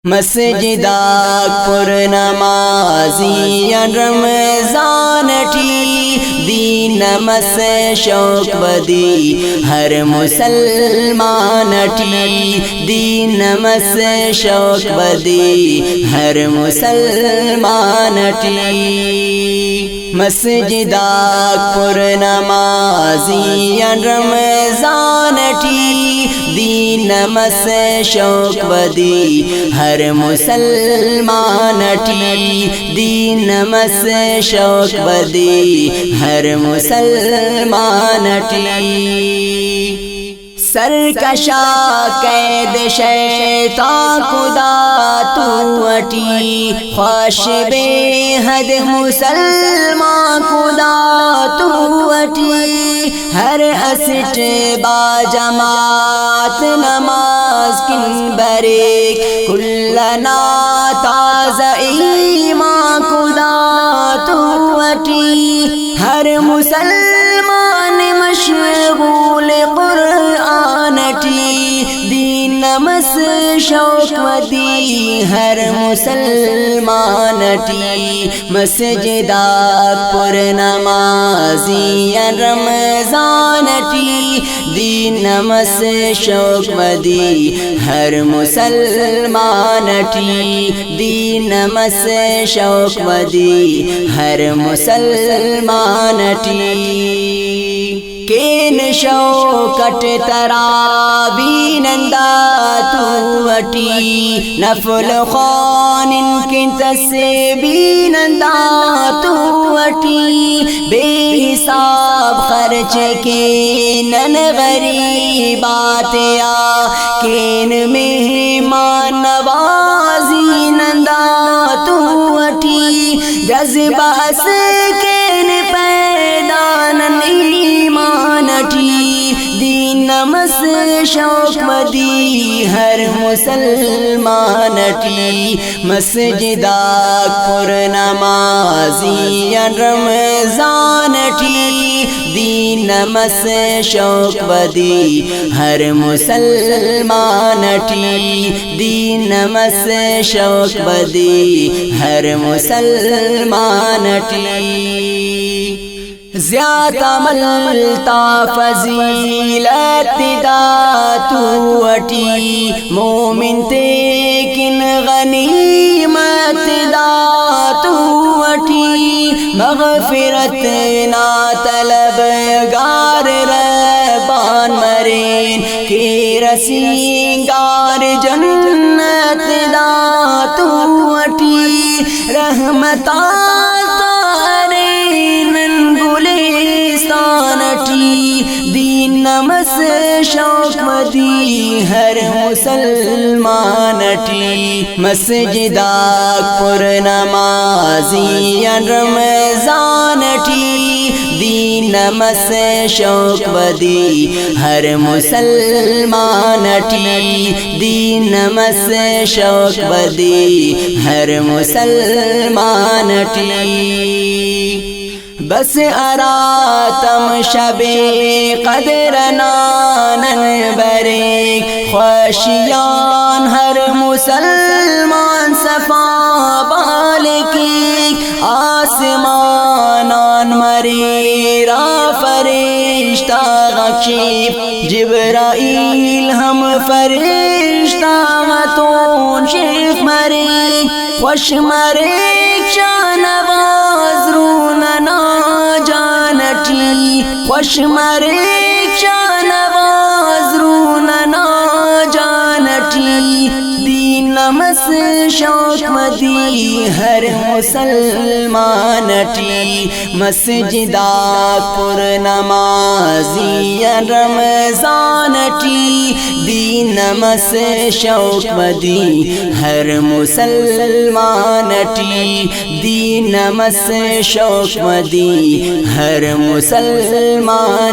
مسجدہ پر نمازی رمضان ٹی دین نمس شوق بدی ہر مسلمان ٹی دین نمس شوق بدی ہر مسلمان ٹی مسجدہ پر نمازی رمضان ٹی دین نمس شوق بدی ہر مسلمان ٹی دین نمس شوق بدی ہر مسلمان ٹی سرکشا قید شیطان خدا تو اٹی خوش بے حد مسلمان خدا تو اٹی ہر اسٹ با جماعت نماز کن بریک کلنا تازہ ایمان خدا تو اٹی ہر مسلمان مشغول قرآن ٹی دین نمس شوق مدی ہر مسلمان ٹی مسجدہ پر نمازی رمضان ٹی دین نمس شوق مدی ہر مسلمان ٹی دین نمس شوق مدی ہر مسلمان ٹی کین شوکٹ تراوی نندا تو اٹی نفل خان کن تسبیح نندا تو اٹی بے حساب خرچ کینن غریبات یا کین مہمان نوازی نندا تو اٹی جذبہ سے کین پیدا نن ایمان ٹی دین نمس شوق مدی ہر مسلمان ٹی مسجدہ پر نمازی رمضان ٹی دین نمس شوق بدی ہر مسلمان ٹی دین نمس شوق بدی ہر مسلمان ٹی زیادہ ملتا فضیلت دا تو اٹی مومن تیکن غنیمت دا تو اٹی مغفرت نا طلب گار ربان مرین کی رسینگار جنت دا تو اٹی رحمتہ دین نمس شوق مدی ہر مسلمان ٹی مسجدہ پر نمازی رمضان ٹی دین نمس شوق بدی ہر مسلمان ٹی دین نمس شوق بدی ہر مسلمان ٹی بس اراتم شب قدر نانن بریک خوشیان ہر مسلمان صفا بالکی آسمانان مریرا فرشتہ غشیب جبرائیل ہم فرشتہ غتون شیخ مریک خوش مریک شانواز روننا جانٹی خوش مریک شانواز روننا جانٹی دین نمس شوق مدی ہر مسلمان ٹی مسجدہ پر نمازی رمضان ٹی دین نمس شوق مدی ہر مسلمان ٹی دین نمس شوق مدی ہر مسلمان